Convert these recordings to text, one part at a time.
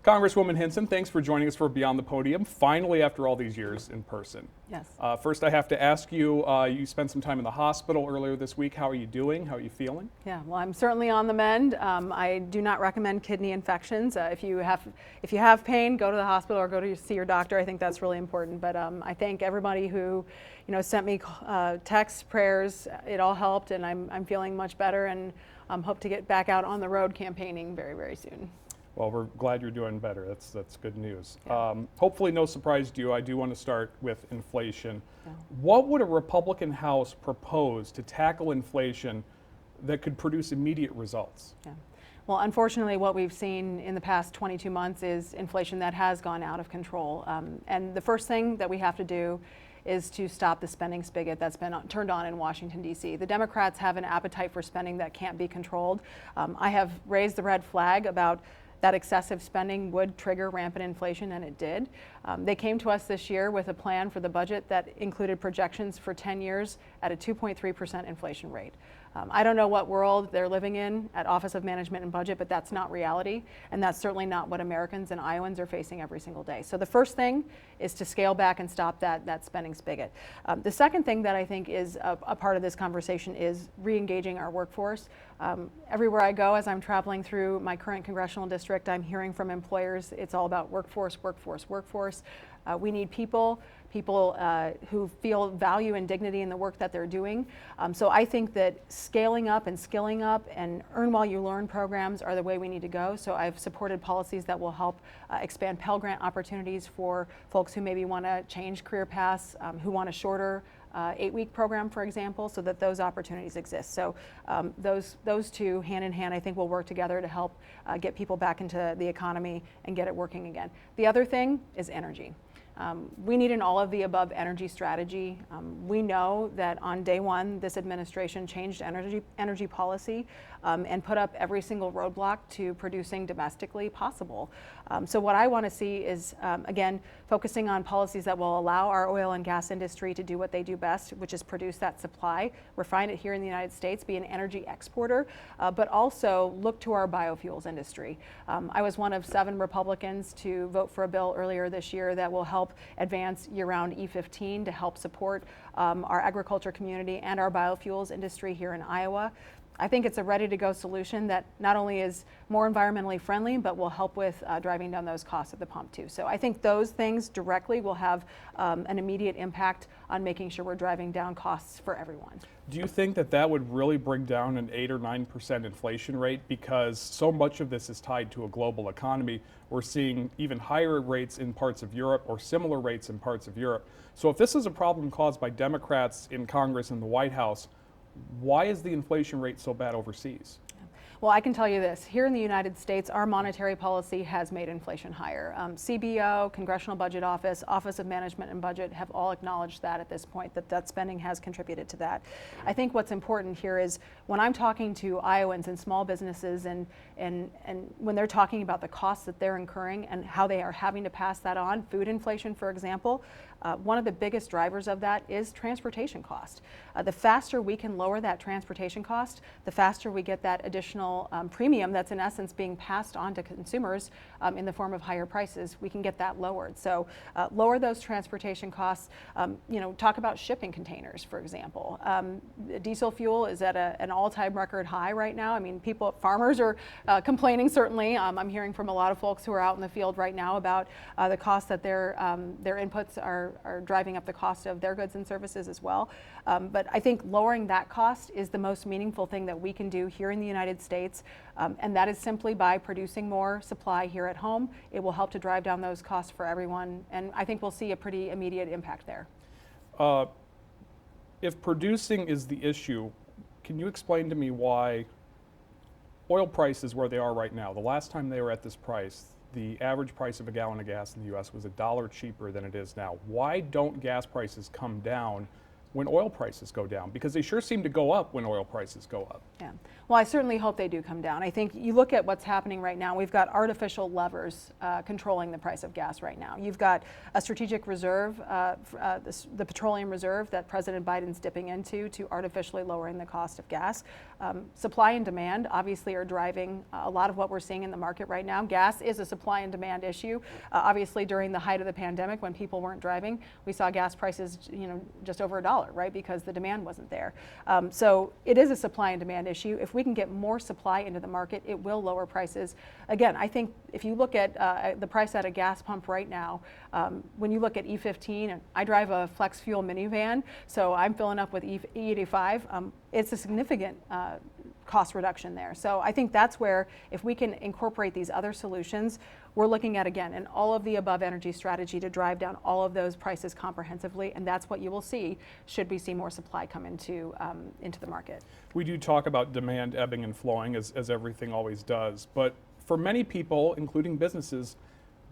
Congresswoman Hinson, thanks for joining us for Beyond the Podium, finally after all these years in person. Yes. First, I have to ask you, you spent some time in the hospital earlier this week. How are you doing? How are you feeling? Yeah, well, I'm certainly on the mend. I do not recommend kidney infections. If you have pain, go to the hospital or go to see your doctor. I think that's really important. But I thank everybody who, sent me texts, prayers. It all helped, and I'm feeling much better, and hope to get back out on the road campaigning very, very soon. Well, we're glad you're doing better. That's good news. Yeah. Hopefully no surprise to you. I do want to start with inflation. Yeah. What would a Republican House propose to tackle inflation that could produce immediate results? Yeah. Well, unfortunately, what we've seen in the past 22 months is inflation that has gone out of control. And the first thing that we have to do is to stop the spending spigot that's been turned on in Washington, D.C. The Democrats have an appetite for spending that can't be controlled. I have raised the red flag about that excessive spending would trigger rampant inflation, and it did. They came to us this year with a plan for the budget that included projections for 10 years at a 2.3% inflation rate. I don't know what world they're living in at Office of Management and Budget, but that's not reality, and that's certainly not what Americans and Iowans are facing every single day. So the first thing is to scale back and stop that spending spigot. The second thing that I think is a part of this conversation is re-engaging our workforce. Everywhere I go, as I'm traveling through my current congressional district, I'm hearing from employers, it's all about workforce, workforce, workforce. We need people who feel value and dignity in the work that they're doing. So I think that scaling up and skilling up and earn while you learn programs are the way we need to go. So I've supported policies that will help expand Pell Grant opportunities for folks who maybe want to change career paths, who want a shorter 8-week program, for example, so that those opportunities exist. So those two, hand in hand, I think will work together to help get people back into the economy and get it working again. The other thing is energy. We need an all-of-the-above energy strategy. We know that on day one, this administration changed energy policy and put up every single roadblock to producing domestically possible. So what I want to see is, again, focusing on policies that will allow our oil and gas industry to do what they do best, which is produce that supply, refine it here in the United States, be an energy exporter, but also look to our biofuels industry. I was one of 7 Republicans to vote for a bill earlier this year that will help advance year-round E15 to help support our agriculture community and our biofuels industry here in Iowa. I think it's a ready-to-go solution that not only is more environmentally friendly, but will help with driving down those costs at the pump too. So I think those things directly will have an immediate impact on making sure we're driving down costs for everyone. Do you think that would really bring down an 8 or 9% inflation rate? Because so much of this is tied to a global economy. We're seeing even higher rates in parts of Europe or similar rates in parts of Europe. So if this is a problem caused by Democrats in Congress and the White House, why is the inflation rate so bad overseas? Well, I can tell you this. Here in the United States, our monetary policy has made inflation higher. CBO, Congressional Budget Office, Office of Management and Budget have all acknowledged that at this point, that spending has contributed to that. I think what's important here is when I'm talking to Iowans and small businesses and when they're talking about the costs that they're incurring and how they are having to pass that on, food inflation, for example, one of the biggest drivers of that is transportation cost. The faster we can lower that transportation cost, the faster we get that additional premium that's in essence being passed on to consumers in the form of higher prices. We can get that lowered. So lower those transportation costs. Talk about shipping containers, for example. Diesel fuel is at an all-time record high right now. I mean, farmers are complaining certainly. I'm hearing from a lot of folks who are out in the field right now about the cost that their inputs are driving up the cost of their goods and services as well. But I think lowering that cost is the most meaningful thing that we can do here in the United States. And that is simply by producing more supply here at home. It will help to drive down those costs for everyone. And I think we'll see a pretty immediate impact there. If producing is the issue, can you explain to me why oil prices where they are right now? The last time they were at this price, the average price of a gallon of gas in the U.S. was $1 cheaper than it is now. Why don't gas prices come down when oil prices go down? Because they sure seem to go up when oil prices go up. Yeah. Well, I certainly hope they do come down. I think you look at what's happening right now, we've got artificial levers controlling the price of gas right now. You've got a strategic reserve, the petroleum reserve that President Biden's dipping into to artificially lowering the cost of gas. Supply and demand obviously are driving a lot of what we're seeing in the market right now. Gas is a supply and demand issue. Obviously during the height of the pandemic when people weren't driving, we saw gas prices, just over $1, right? Because the demand wasn't there. So it is a supply and demand issue. If we can get more supply into the market, it will lower prices. Again, I think if you look at the price at a gas pump right now, when you look at E15, and I drive a flex fuel minivan, so I'm filling up with E85, it's a significant cost reduction there. So I think that's where, if we can incorporate these other solutions, we're looking at, again, an all of the above energy strategy to drive down all of those prices comprehensively, and that's what you will see should we see more supply come into the market. We do talk about demand ebbing and flowing, as everything always does, but for many people, including businesses,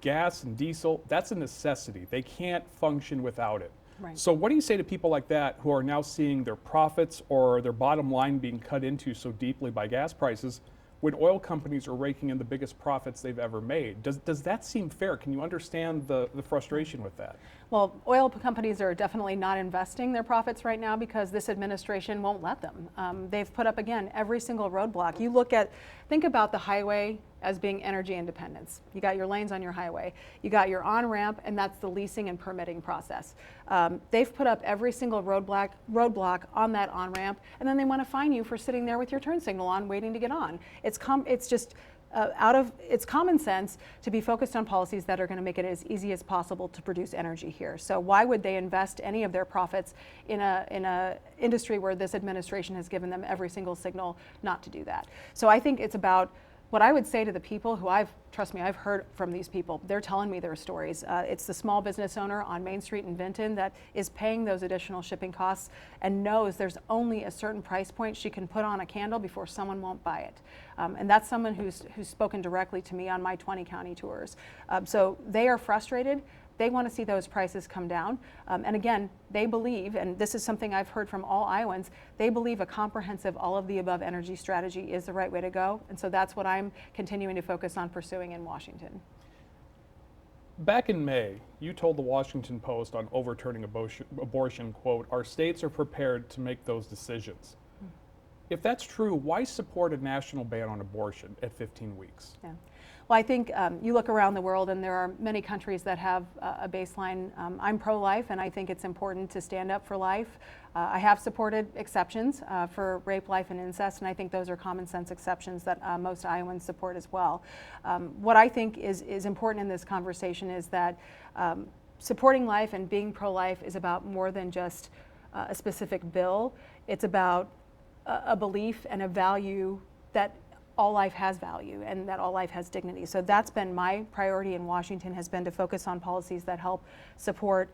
gas and diesel, that's a necessity. They can't function without it. Right. So what do you say to people like that who are now seeing their profits or their bottom line being cut into so deeply by gas prices when oil companies are raking in the biggest profits they've ever made? Does that seem fair? Can you understand the frustration with that? Well, oil companies are definitely not investing their profits right now because this administration won't let them. They've put up, again, every single roadblock. Think about the highway as being energy independence. You got your lanes on your highway. You got your on-ramp, and that's the leasing and permitting process. They've put up every single roadblock on that on-ramp, and then they want to fine you for sitting there with your turn signal on, waiting to get on. It's just it's common sense to be focused on policies that are going to make it as easy as possible to produce energy here. So why would they invest any of their profits in a industry where this administration has given them every single signal not to do that? So I think it's about what I would say to the people who trust me, I've heard from these people. They're telling me their stories. It's the small business owner on Main Street in Vinton that is paying those additional shipping costs and knows there's only a certain price point she can put on a candle before someone won't buy it. And that's someone who's spoken directly to me on my 20 county tours. So they are frustrated. They want to see those prices come down. And again, they believe, and this is something I've heard from all Iowans, they believe a comprehensive all of the above energy strategy is the right way to go. And so that's what I'm continuing to focus on pursuing in Washington. Back in May, you told the Washington Post on overturning abortion, quote, "Our states are prepared to make those decisions." If that's true, why support a national ban on abortion at 15 weeks? Yeah. Well, I think you look around the world and there are many countries that have a baseline. I'm pro-life, and I think it's important to stand up for life. I have supported exceptions for rape, life, and incest, and I think those are common sense exceptions that most Iowans support as well. What I think is important in this conversation is that supporting life and being pro-life is about more than just a specific bill. It's about a belief and a value that all life has value and that all life has dignity. So that's been my priority in Washington, has been to focus on policies that help support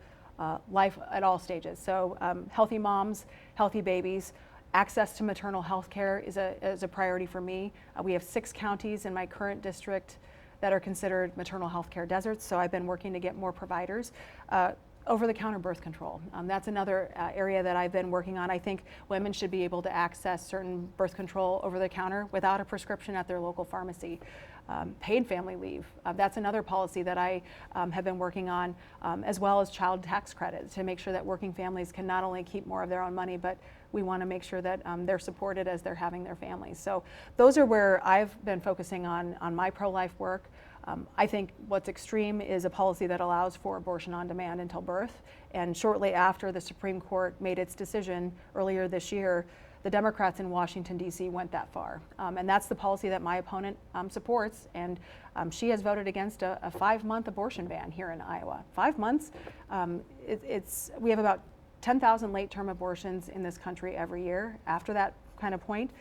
life at all stages. So healthy moms, healthy babies, access to maternal health care is a priority for me. We have 6 counties in my current district that are considered maternal health care deserts, so I've been working to get more providers. Over-the-counter birth control. That's another area that I've been working on. I think women should be able to access certain birth control over-the-counter without a prescription at their local pharmacy. Paid family leave. That's another policy that I have been working on, as well as child tax credit, to make sure that working families can not only keep more of their own money, but we want to make sure that they're supported as they're having their families. So those are where I've been focusing on my pro-life work. I think what's extreme is a policy that allows for abortion on demand until birth. And shortly after the Supreme Court made its decision earlier this year, the Democrats in Washington, D.C. went that far. And that's the policy that my opponent supports. And she has voted against a 5-month abortion ban here in Iowa. 5 months, we have about 10,000 late-term abortions in this country every year after that kind of point.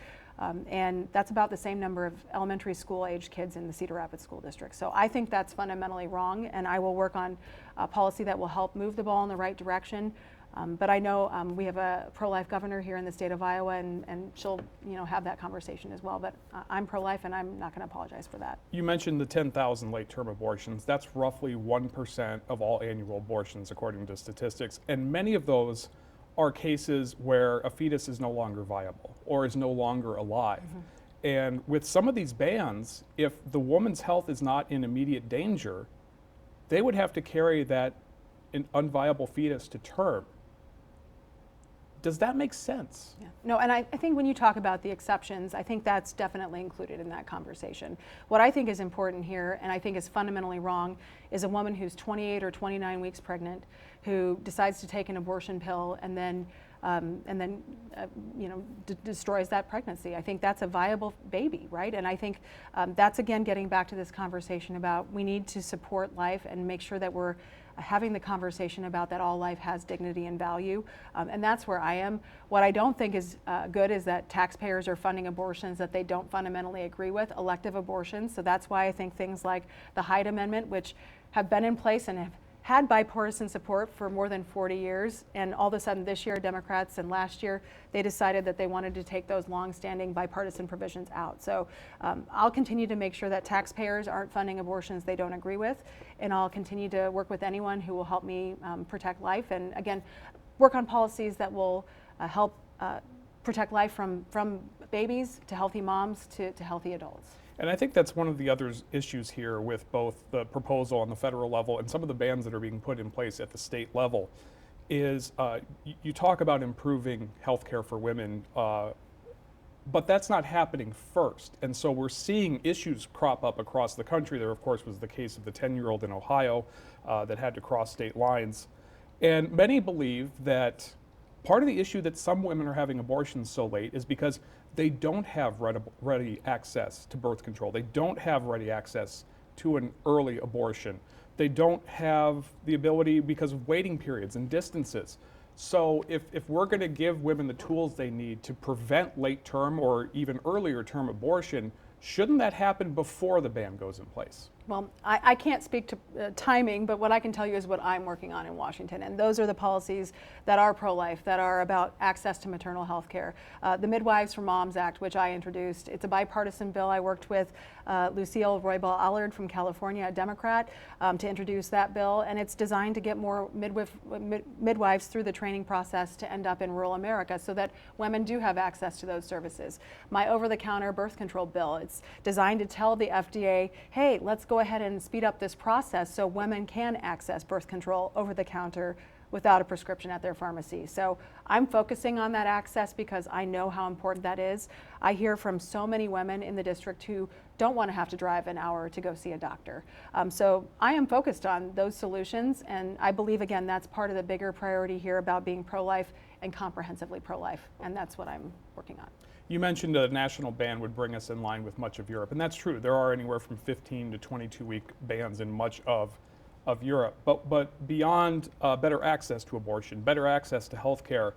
And that's about the same number of elementary school age kids in the Cedar Rapids School District. So I think that's fundamentally wrong, and I will work on a policy that will help move the ball in the right direction. But I know we have a pro-life governor here in the state of Iowa, and she'll have that conversation as well. But I'm pro-life, and I'm not going to apologize for that. You mentioned the 10,000 late-term abortions. That's roughly 1% of all annual abortions, according to statistics. And many of those are cases where a fetus is no longer viable or is no longer alive. And with some of these bans, if the woman's health is not in immediate danger, they would have to carry that unviable fetus to term. Does that make sense? Yeah. No, and I think when you talk about the exceptions, I think that's definitely included in that conversation. What I think is important here, and I think is fundamentally wrong, is a woman who's 28 or 29 weeks pregnant, who decides to take an abortion pill and then destroys that pregnancy. I think that's a viable baby, right? And I think that's again getting back to this conversation about we need to support life and make sure that we're having the conversation about that all life has dignity and value, and that's where I am. What I don't think is good is that taxpayers are funding abortions that they don't fundamentally agree with, elective abortions. So that's why I think things like the Hyde Amendment, which have been in place and have had bipartisan support for more than 40 years, and all of a sudden this year Democrats and last year they decided that they wanted to take those long-standing bipartisan provisions out. So I'll continue to make sure that taxpayers aren't funding abortions they don't agree with, and I'll continue to work with anyone who will help me protect life, and again work on policies that will help protect life from babies to healthy moms to healthy adults. And I think that's one of the other issues here with both the proposal on the federal level and some of the bans that are being put in place at the state level is you talk about improving health care for women, but that's not happening first. And so we're seeing issues crop up across the country. There, of course, was the case of the 10-year-old in Ohio that had to cross state lines. And many believe that part of the issue that some women are having abortions so late is because they don't have ready access to birth control. They don't have ready access to an early abortion. They don't have the ability because of waiting periods and distances. So if we're going to give women the tools they need to prevent late term or even earlier term abortion, shouldn't that happen before the ban goes in place? Well, I can't speak to timing, but what I can tell you is what I'm working on in Washington, and those are the policies that are pro-life, that are about access to maternal health care. The Midwives for Moms Act, which I introduced, it's a bipartisan bill. I worked with Lucille Roybal-Allard from California, a Democrat, to introduce that bill, and it's designed to get more midwives through the training process to end up in rural America so that women do have access to those services. My over-the-counter birth control bill, it's designed to tell the FDA, hey, let's go ahead and speed up this process so women can access birth control over the counter without a prescription at their pharmacy. So I'm focusing on that access because I know how important that is. I hear from so many women in the district who don't want to have to drive an hour to go see a doctor. So I am focused on those solutions, and I believe, again, that's part of the bigger priority here about being pro-life and comprehensively pro-life, and that's what I'm working on. You mentioned a national ban would bring us in line with much of Europe, and that's true. There are anywhere from 15 to 22-week bans in much of Europe. But beyond better access to abortion, better access to health care,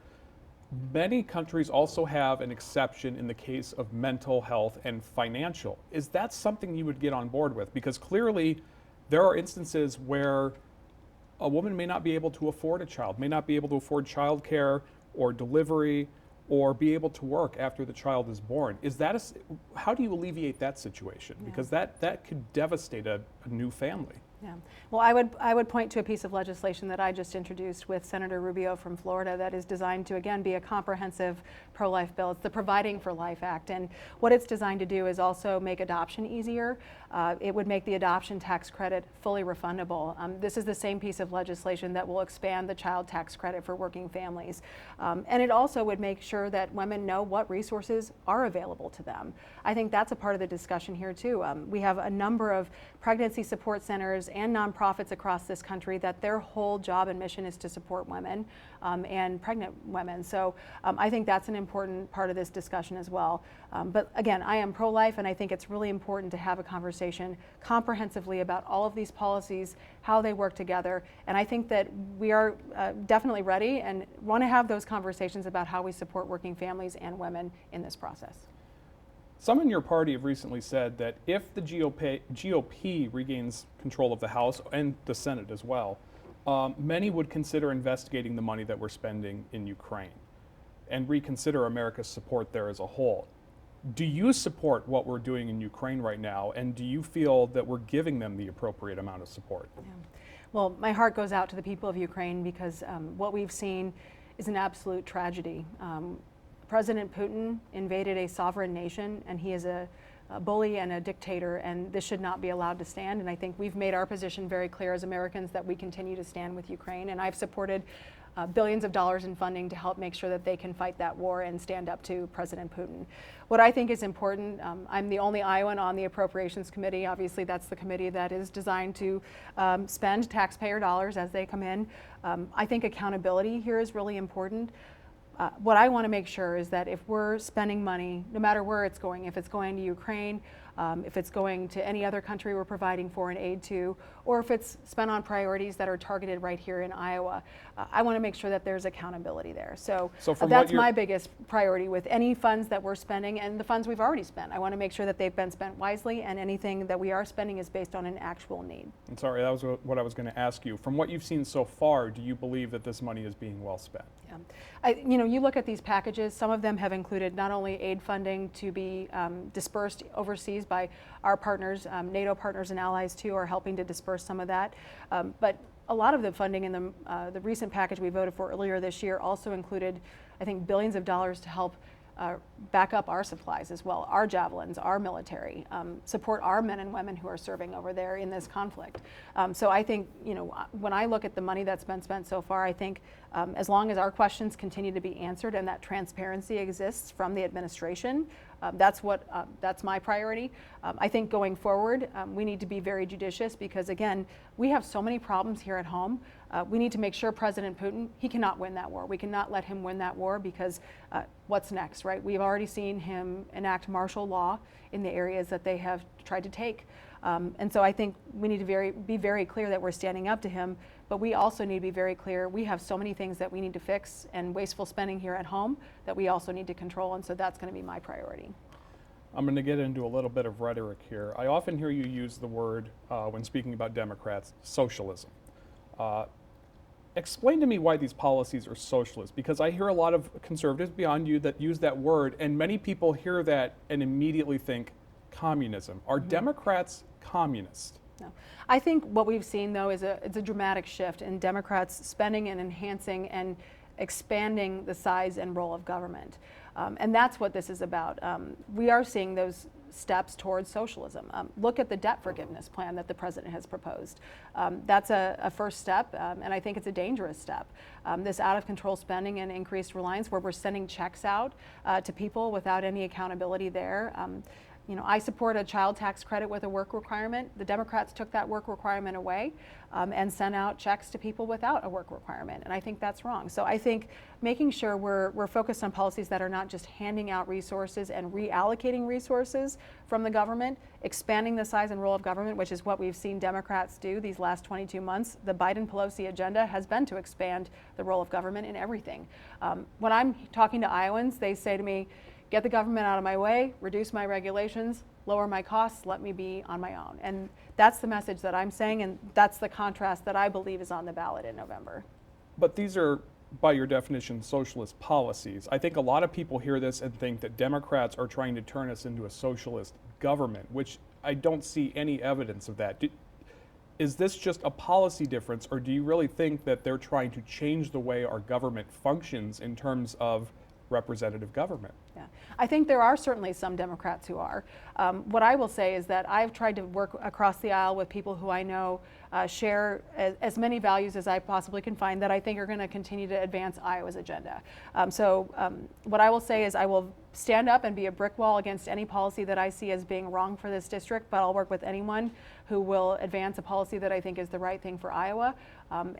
many countries also have an exception in the case of mental health and financial. Is that something you would get on board with? Because clearly there are instances where a woman may not be able to afford a child, may not be able to afford child care or delivery, or be able to work after the child is born. Is that how do you alleviate that situation? Yeah. Because that could devastate a new family. Yeah. Well, I would point to a piece of legislation that I just introduced with Senator Rubio from Florida that is designed to, again, be a comprehensive pro-life bill. It's the Providing for Life Act. And what it's designed to do is also make adoption easier. It would make the adoption tax credit fully refundable. This is the same piece of legislation that will expand the child tax credit for working families. And it also would make sure that women know what resources are available to them. I think that's a part of the discussion here too. We have a number of pregnancy support centers and nonprofits across this country that their whole job and mission is to support women and pregnant women. So I think that's an important part of this discussion as well. But again, I am pro-life, and I think it's really important to have a conversation comprehensively about all of these policies, how they work together. And I think that we are definitely ready and want to have those conversations about how we support working families and women in this process. Some in your party have recently said that if the GOP regains control of the House and the Senate as well, many would consider investigating the money that we're spending in Ukraine and reconsider America's support there as a whole. Do you support what we're doing in Ukraine right now, and do you feel that we're giving them the appropriate amount of support? Yeah. Well, my heart goes out to the people of Ukraine because what we've seen is an absolute tragedy. President Putin invaded a sovereign nation, and he is a bully and a dictator, and this should not be allowed to stand. And I think we've made our position very clear as Americans that we continue to stand with Ukraine, and I've supported billions of dollars in funding to help make sure that they can fight that war and stand up to President Putin. What I think is important, I'm the only Iowan on the Appropriations Committee. Obviously, that's the committee that is designed to spend taxpayer dollars as they come in. I think accountability here is really important. What I want to make sure is that if we're spending money, no matter where it's going, if it's going to Ukraine, if it's going to any other country we're providing foreign aid to, or if it's spent on priorities that are targeted right here in Iowa, I want to make sure that there's accountability there. So that's my biggest priority with any funds that we're spending and the funds we've already spent. I want to make sure that they've been spent wisely, and anything that we are spending is based on an actual need. I'm sorry, that was what I was going to ask you. From what you've seen so far, do you believe that this money is being well spent? Yeah. You look at these packages, some of them have included not only aid funding to be dispersed overseas by our partners, NATO partners and allies too are helping to disperse some of that. But a lot of the funding in the recent package we voted for earlier this year also included, I think, billions of dollars to help back up our supplies as well, our javelins, our military, support our men and women who are serving over there in this conflict. So I think, when I look at the money that's been spent so far, I think as long as our questions continue to be answered and that transparency exists from the administration, that's my priority. I think going forward, we need to be very judicious because, again, we have so many problems here at home. We need to make sure President Putin, he cannot win that war. We cannot let him win that war because what's next, right? We've already seen him enact martial law in the areas that they have tried to take. And so I think we need to be very clear that we're standing up to him, but we also need to be very clear we have so many things that we need to fix and wasteful spending here at home that we also need to control, and so that's going to be my priority. I'm going to get into a little bit of rhetoric here. I often hear you use the word, when speaking about Democrats, socialism. Explain to me why these policies are socialist, because I hear a lot of conservatives beyond you that use that word, and many people hear that and immediately think communism. Are Democrats communist? No. I think what we've seen, though, is it's a dramatic shift in Democrats spending and enhancing and expanding the size and role of government. And that's what this is about. We are seeing those steps towards socialism. Look at the debt forgiveness plan that the president has proposed. That's a first step, and I think it's a dangerous step. This out of control spending and increased reliance where we're sending checks out to people without any accountability there. I support a child tax credit with a work requirement. The Democrats took that work requirement away and sent out checks to people without a work requirement, and I think that's wrong. So I think making sure we're focused on policies that are not just handing out resources and reallocating resources from the government, expanding the size and role of government, which is what we've seen Democrats do these last 22 months. The Biden-Pelosi agenda has been to expand the role of government in everything. When I'm talking to Iowans, they say to me, get the government out of my way, reduce my regulations, lower my costs, let me be on my own. And that's the message that I'm saying, and that's the contrast that I believe is on the ballot in November. But these are, by your definition, socialist policies. I think a lot of people hear this and think that Democrats are trying to turn us into a socialist government, which I don't see any evidence of that. Is this just a policy difference, or do you really think that they're trying to change the way our government functions in terms of representative government? Yeah, I think there are certainly some Democrats who are. What I will say is that I've tried to work across the aisle with people who I know share as many values as I possibly can find that I think are going to continue to advance Iowa's agenda. What I will say is I will stand up and be a brick wall against any policy that I see as being wrong for this district, but I'll work with anyone who will advance a policy that I think is the right thing for Iowa.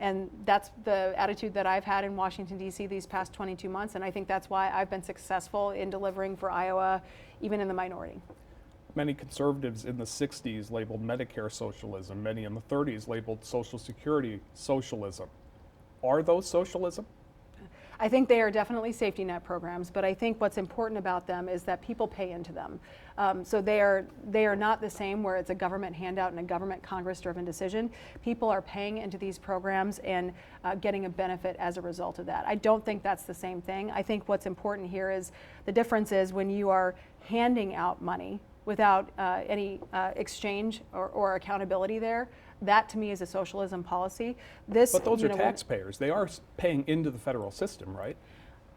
And that's the attitude that I've had in Washington, D.C. these past 22 months, and I think that's why I've been successful in delivering for Iowa, even in the minority. Many conservatives in the 60s labeled Medicare socialism. Many in the 30s labeled Social Security socialism. Are those socialism? I think they are definitely safety net programs, but I think what's important about them is that people pay into them. So they are not the same where it's a government handout and a government Congress-driven decision. People are paying into these programs and getting a benefit as a result of that. I don't think that's the same thing. I think what's important here is the difference is when you are handing out money without any exchange or accountability there, That to me is a socialism policy. This, But those you are know, taxpayers. They are paying into the federal system, right?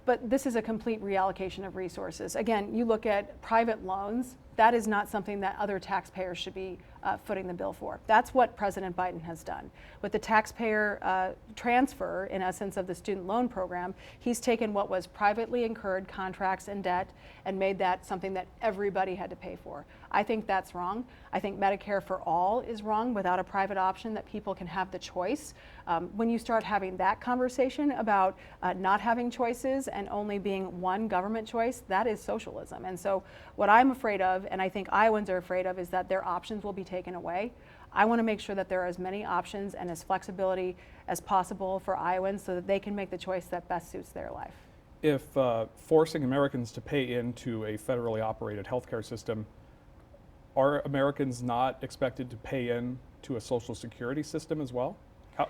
But this is a complete reallocation of resources. Again, you look at private loans, that is not something that other taxpayers should be footing the bill for. That's what President Biden has done. With the taxpayer transfer, in essence, of the student loan program, he's taken what was privately incurred contracts and debt and made that something that everybody had to pay for. I think that's wrong. I think Medicare for all is wrong without a private option that people can have the choice. When you start having that conversation about not having choices and only being one government choice, that is socialism. And so what I'm afraid of, and I think Iowans are afraid of, is that their options will be taken away. I want to make sure that there are as many options and as flexibility as possible for Iowans so that they can make the choice that best suits their life. If forcing Americans to pay into a federally operated healthcare system, are Americans not expected to pay in to a Social Security system as well?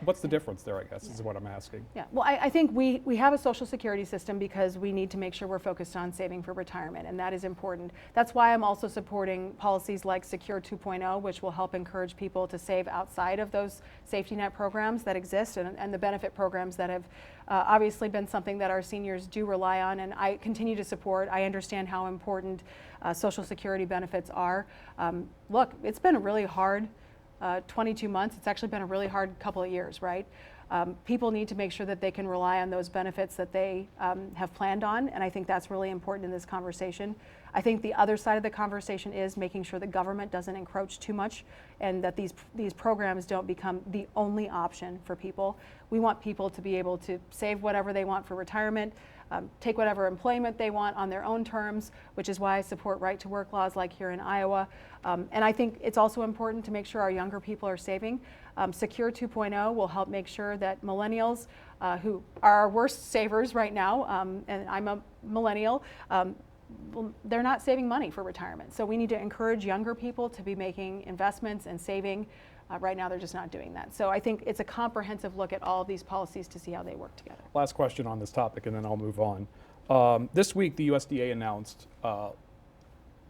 What's the difference there, I guess, is what I'm asking. Yeah, well, I think we have a Social Security system because we need to make sure we're focused on saving for retirement, and that is important. That's why I'm also supporting policies like Secure 2.0, which will help encourage people to save outside of those safety net programs that exist and the benefit programs that have obviously been something that our seniors do rely on, and I continue to support. I understand how important Social Security benefits are. Look, it's been a really hard 22 months. It's actually been a really hard couple of years, right? People need to make sure that they can rely on those benefits that they have planned on, and I think that's really important in this conversation. I think the other side of the conversation is making sure the government doesn't encroach too much and that these programs don't become the only option for people. We want people to be able to save whatever they want for retirement, take whatever employment they want on their own terms, which is why I support right to work laws like here in Iowa. And I think it's also important to make sure our younger people are saving. Secure 2.0 will help make sure that millennials, who are our worst savers right now, and I'm a millennial, they're not saving money for retirement. So we need to encourage younger people to be making investments and saving. Right now, they're just not doing that. So I think it's a comprehensive look at all of these policies to see how they work together. Last question on this topic, and then I'll move on. This week, the USDA announced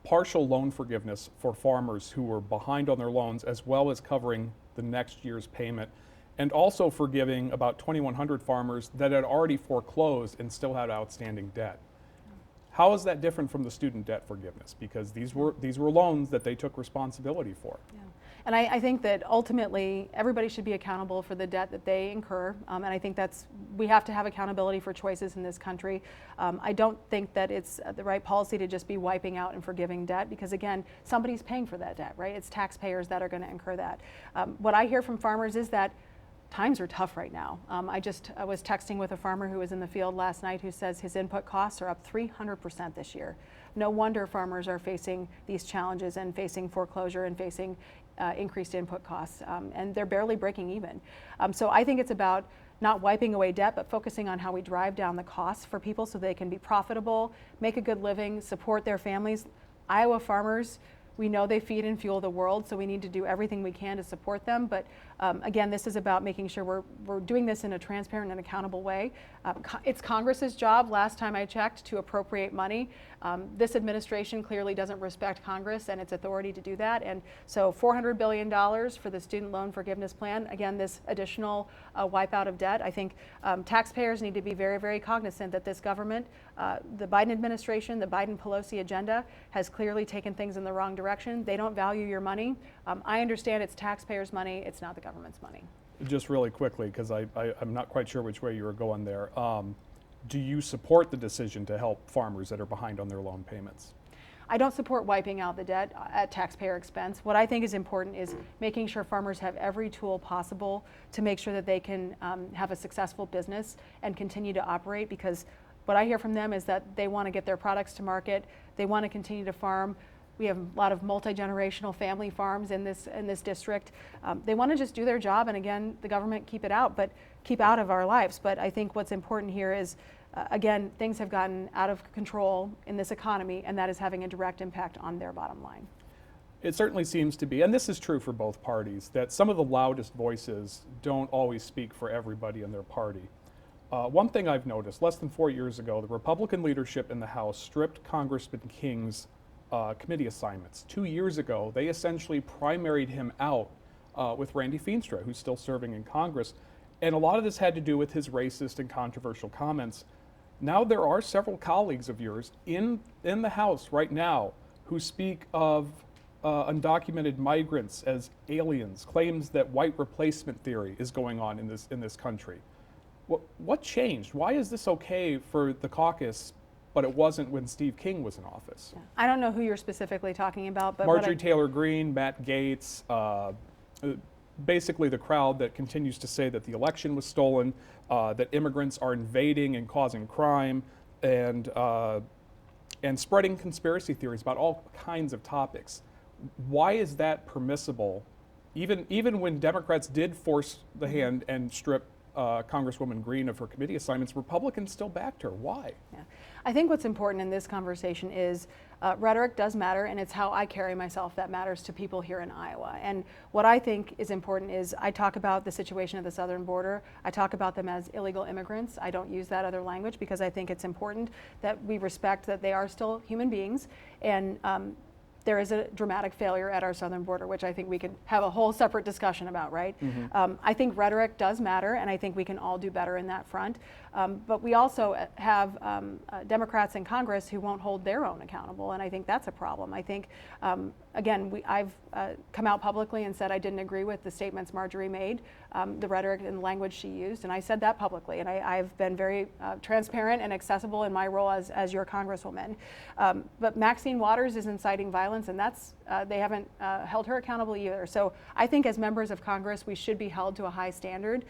partial loan forgiveness for farmers who were behind on their loans, as well as covering the next year's payment, and also forgiving about 2,100 farmers that had already foreclosed and still had outstanding debt. How is that different from the student debt forgiveness? Because these were loans that they took responsibility for. Yeah. And I think that ultimately everybody should be accountable for the debt that they incur. And I think we have to have accountability for choices in this country. I don't think that it's the right policy to just be wiping out and forgiving debt because, again, somebody's paying for that debt, right? It's taxpayers that are going to incur that. What I hear from farmers is that times are tough right now. I was texting with a farmer who was in the field last night who says his input costs are up 300% this year. No wonder farmers are facing these challenges and facing foreclosure and facing increased input costs, and they're barely breaking even. So I think it's about not wiping away debt, but focusing on how we drive down the costs for people so they can be profitable, make a good living, support their families. Iowa farmers, we know they feed and fuel the world, so we need to do everything we can to support them. But again, this is about making sure we're doing this in a transparent and accountable way. It's Congress's job, last time I checked, to appropriate money. This administration clearly doesn't respect Congress and its authority to do that. And so $400 billion for the student loan forgiveness plan. Again, this additional wipeout of debt. I think taxpayers need to be very, very cognizant that this government, the Biden administration, the Biden-Pelosi agenda has clearly taken things in the wrong direction. They don't value your money. I understand it's taxpayers' money. It's not the government's money. Just really quickly, because I'm not quite sure which way you were going there. Do you support the decision to help farmers that are behind on their loan payments? I don't support wiping out the debt at taxpayer expense. What I think is important is making sure farmers have every tool possible to make sure that they can have a successful business and continue to operate, because what I hear from them is that they want to get their products to market, they want to continue to farm. We have a lot of multi-generational family farms in this district. They want to just do their job, and again, the government keep out of our lives. But I think what's important here is, again, things have gotten out of control in this economy, and that is having a direct impact on their bottom line. It certainly seems to be, and this is true for both parties, that some of the loudest voices don't always speak for everybody in their party. One thing I've noticed, less than 4 years ago, the Republican leadership in the House stripped Congressman King's committee assignments. 2 years ago, they essentially primaried him out with Randy Feenstra, who's still serving in Congress. And a lot of this had to do with his racist and controversial comments. Now there are several colleagues of yours in the House right now who speak of undocumented migrants as aliens, claims that white replacement theory is going on in this country. What changed? Why is this okay for the caucus, but it wasn't when Steve King was in office? Yeah. I don't know who you're specifically talking about, but Marjorie Taylor Greene, Matt Gaetz, basically the crowd that continues to say that the election was stolen, that immigrants are invading and causing crime, and spreading conspiracy theories about all kinds of topics. Why is that permissible? Even when Democrats did force the hand and strip Congresswoman Greene of her committee assignments, Republicans still backed her. Why? Yeah. I think what's important in this conversation is rhetoric does matter, and it's how I carry myself that matters to people here in Iowa. And what I think is important is I talk about the situation at the southern border. I talk about them as illegal immigrants. I don't use that other language because I think it's important that we respect that they are still human beings, and there is a dramatic failure at our southern border, which I think we could have a whole separate discussion about, right? Mm-hmm. I think rhetoric does matter, and I think we can all do better in that front. But we also have Democrats in Congress who won't hold their own accountable, and I think that's a problem. I think, again, I've come out publicly and said I didn't agree with the statements Marjorie made, the rhetoric and language she used, and I said that publicly, and I've been very transparent and accessible in my role as your Congresswoman. But Maxine Waters is inciting violence, and that's they haven't held her accountable either. So I think as members of Congress, we should be held to a high standard.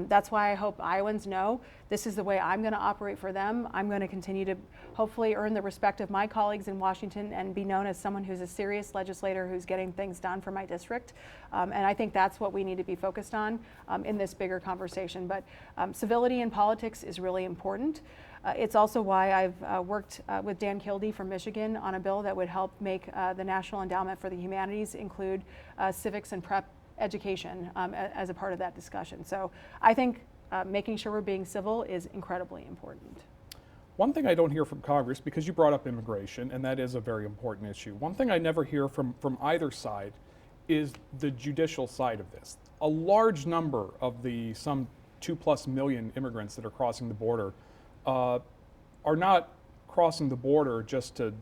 That's why I hope Iowans know this is the way I'm going to operate for them. I'm going to continue to hopefully earn the respect of my colleagues in Washington and be known as someone who's a serious legislator who's getting things done for my district. And I think that's what we need to be focused on in this bigger conversation. But civility in politics is really important. It's also why I've worked with Dan Kildee from Michigan on a bill that would help make the National Endowment for the Humanities include civics and prep education as a part of that discussion. So I think making sure we're being civil is incredibly important. One thing I don't hear from Congress, because you brought up immigration, and that is a very important issue. One thing I never hear from either side is the judicial side of this. A large number of the some 2+ million immigrants that are crossing the border are not crossing the border just to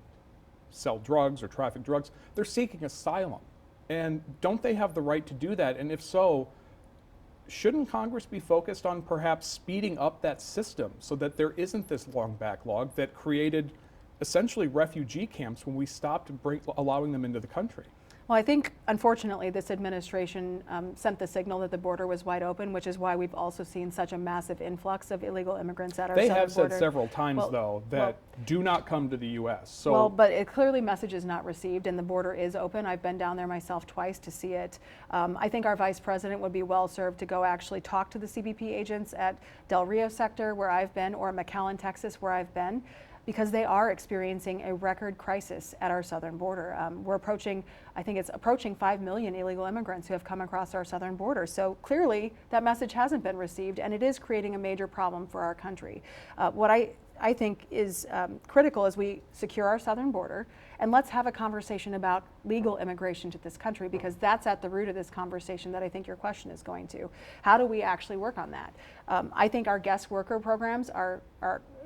sell drugs or traffic drugs. They're seeking asylum. And don't they have the right to do that? And if so, shouldn't Congress be focused on perhaps speeding up that system so that there isn't this long backlog that created essentially refugee camps when we stopped allowing them into the country? Well, I think, unfortunately, this administration sent the signal that the border was wide open, which is why we've also seen such a massive influx of illegal immigrants at our southern border. They have said several times, though, that do not come to the U.S. So well, but it clearly message is not received, and the border is open. I've been down there myself twice to see it. I think our vice president would be well served to go actually talk to the CBP agents at Del Rio sector, where I've been, or McAllen, Texas, where I've been, because they are experiencing a record crisis at our southern border. We're approaching, I think it's approaching 5 million illegal immigrants who have come across our southern border. So clearly that message hasn't been received, and it is creating a major problem for our country. What I think is critical as we secure our southern border, and let's have a conversation about legal immigration to this country, because that's at the root of this conversation that I think your question is going to. How do we actually work on that? I think our guest worker programs are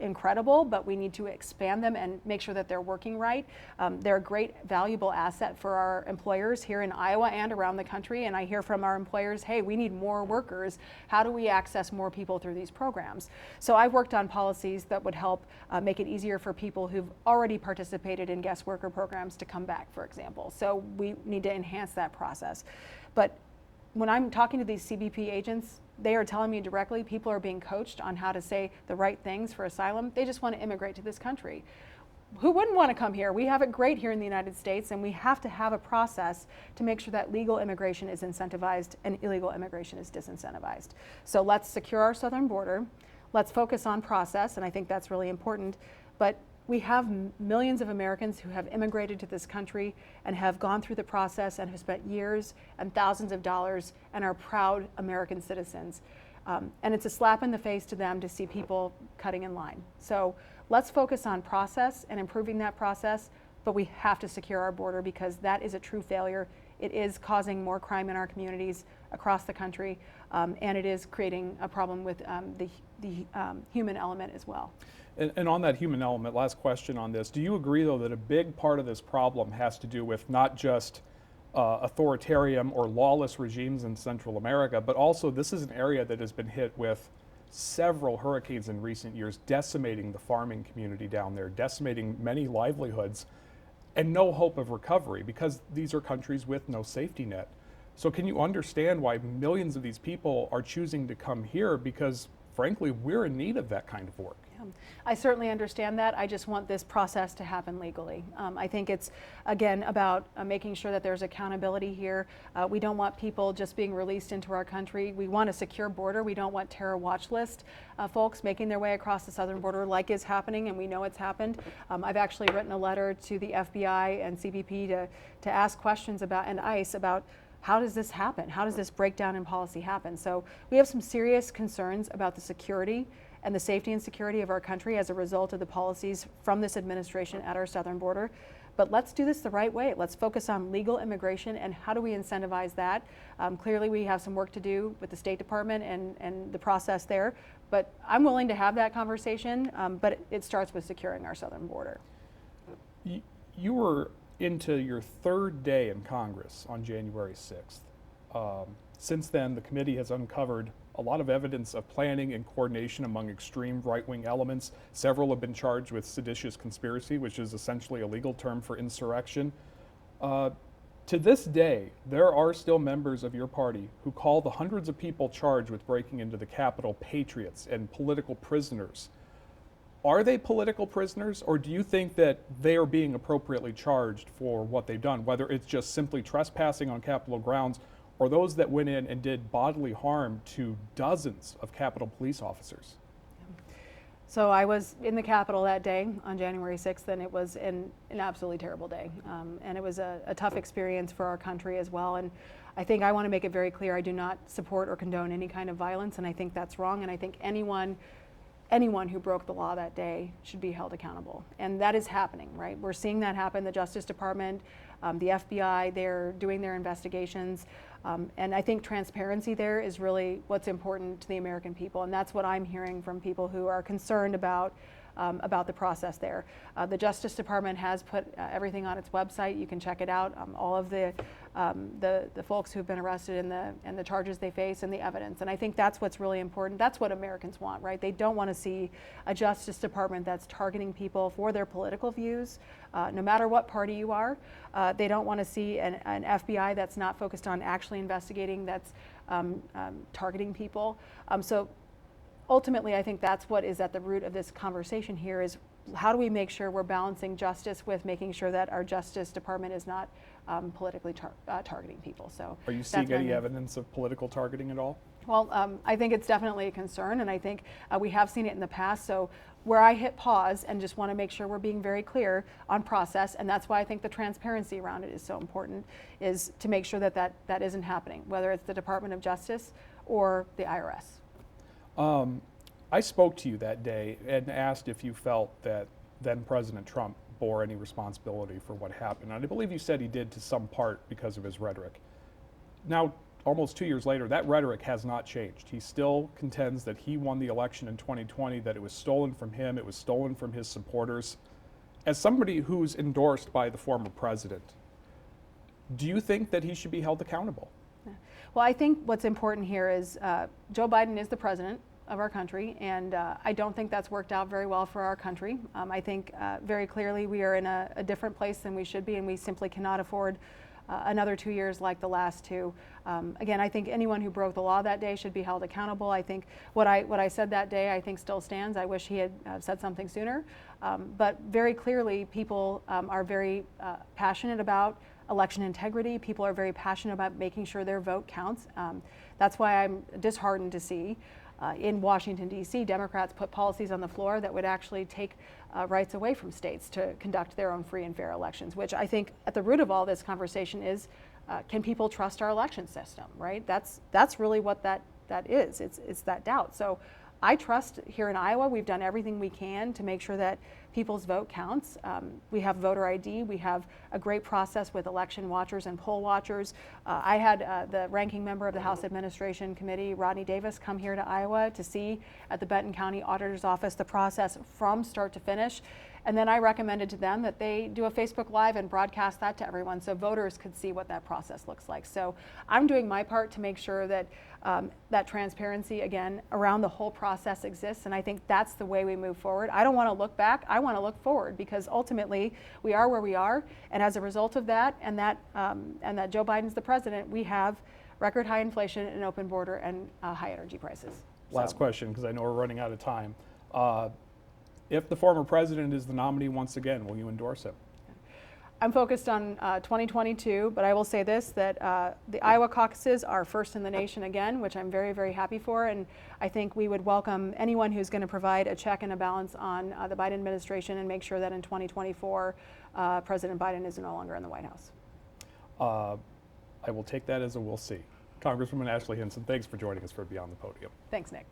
incredible, but we need to expand them and make sure that they're working right. They're a great, valuable asset for our employers here in Iowa and around the country, and I hear from our employers, hey, we need more workers. How do we access more people through these programs? So I've worked on policies that would help make it easier for people who've already participated in guest worker programs to come back, for example. So we need to enhance that process. But when I'm talking to these CBP agents, they are telling me directly people are being coached on how to say the right things for asylum. They just want to immigrate to this country. Who wouldn't want to come here? We have it great here in the United States, and we have to have a process to make sure that legal immigration is incentivized and illegal immigration is disincentivized. So let's secure our southern border. Let's focus on process, and I think that's really important. But we have millions of Americans who have immigrated to this country and have gone through the process and have spent years and thousands of dollars and are proud American citizens. And it's a slap in the face to them to see people cutting in line. So let's focus on process and improving that process, but we have to secure our border, because that is a true failure It is causing more crime in our communities across the country, and it is creating a problem with the human element as well. And on that human element, last question on this, do you agree though that a big part of this problem has to do with not just authoritarian or lawless regimes in Central America, but also this is an area that has been hit with several hurricanes in recent years, decimating the farming community down there, decimating many livelihoods, and no hope of recovery because these are countries with no safety net. So can you understand why millions of these people are choosing to come here? Because frankly, we're in need of that kind of work. I certainly understand that. I just want this process to happen legally. I think it's, again, about making sure that there's accountability here. We don't want people just being released into our country. We want a secure border. We don't want terror watch list folks making their way across the southern border like is happening, and we know it's happened. I've actually written a letter to the FBI and CBP to ask questions about, and ICE, about how does this happen? How does this breakdown in policy happen? So we have some serious concerns about the security and the safety and security of our country as a result of the policies from this administration at our southern border. But let's do this the right way. Let's focus on legal immigration and how do we incentivize that. Clearly we have some work to do with the State Department and the process there, but I'm willing to have that conversation, but it starts with securing our southern border. You were into your third day in Congress on January 6th. Since then, the committee has uncovered a lot of evidence of planning and coordination among extreme right-wing elements. Several have been charged with seditious conspiracy, which is essentially a legal term for insurrection. To this day, there are still members of your party who call the hundreds of people charged with breaking into the Capitol patriots and political prisoners. Are they political prisoners, or do you think that they are being appropriately charged for what they've done, whether it's just simply trespassing on Capitol grounds or those that went in and did bodily harm to dozens of Capitol police officers? So I was in the Capitol that day on January 6th, and it was an absolutely terrible day. And it was a tough experience for our country as well. And I think I want to make it very clear, I do not support or condone any kind of violence, and I think that's wrong. And I think anyone who broke the law that day should be held accountable. And that is happening, right? We're seeing that happen. The Justice Department, the FBI, they're doing their investigations. And I think transparency there is really what's important to the American people. And that's what I'm hearing from people who are concerned about the process there. The Justice Department has put everything on its website. You can check it out. All of the folks who've been arrested and the charges they face and the evidence. And I think that's what's really important. That's what Americans want, right? They don't want to see a Justice Department that's targeting people for their political views, no matter what party you are. They don't want to see an FBI that's not focused on actually investigating, that's targeting people. So ultimately, I think that's what is at the root of this conversation here is how do we make sure we're balancing justice with making sure that our Justice Department is not politically targeting people. So are you seeing any evidence of political targeting at all? Well, I think it's definitely a concern, and I think we have seen it in the past. So where I hit pause and just want to make sure we're being very clear on process, and that's why I think the transparency around it is so important, is to make sure that that isn't happening, whether it's the Department of Justice or the IRS. I spoke to you that day and asked if you felt that then President Trump bore any responsibility for what happened. And I believe you said he did to some part because of his rhetoric. Now, almost 2 years later, that rhetoric has not changed. He still contends that he won the election in 2020, that it was stolen from him, it was stolen from his supporters. As somebody who's endorsed by the former president, do you think that he should be held accountable? Well, I think what's important here is Joe Biden is the president of our country, and I don't think that's worked out very well for our country. I think very clearly we are in a different place than we should be, and we simply cannot afford another 2 years like the last two. Again, I think anyone who broke the law that day should be held accountable. I think what I said that day I think still stands. I wish he had said something sooner. But very clearly people are very passionate about election integrity. People are very passionate about making sure their vote counts. That's why I'm disheartened to see in Washington, D.C., Democrats put policies on the floor that would actually take rights away from states to conduct their own free and fair elections, which I think at the root of all this conversation is, can people trust our election system, right? That's really what that is. It's that doubt. So I trust here in Iowa, we've done everything we can to make sure that people's vote counts. We have voter ID. We have a great process with election watchers and poll watchers. I had the ranking member of the House Administration Committee, Rodney Davis, come here to Iowa to see at the Benton County Auditor's Office the process from start to finish. And then I recommended to them that they do a Facebook Live and broadcast that to everyone so voters could see what that process looks like. So I'm doing my part to make sure that that transparency, again, around the whole process exists. And I think that's the way we move forward. I don't want to look back. I want to look forward, because ultimately we are where we are. And as a result of that, and that Joe Biden's the president, we have record high inflation, an open border, and high energy prices. Last question, because I know we're running out of time. If the former president is the nominee once again, will you endorse him? I'm focused on 2022, but I will say this, that the Iowa caucuses are first in the nation again, which I'm very, very happy for. And I think we would welcome anyone who's going to provide a check and a balance on the Biden administration and make sure that in 2024, President Biden is no longer in the White House. I will take that as a we'll see. Congresswoman Ashley Hinson, thanks for joining us for Beyond the Podium. Thanks, Nick.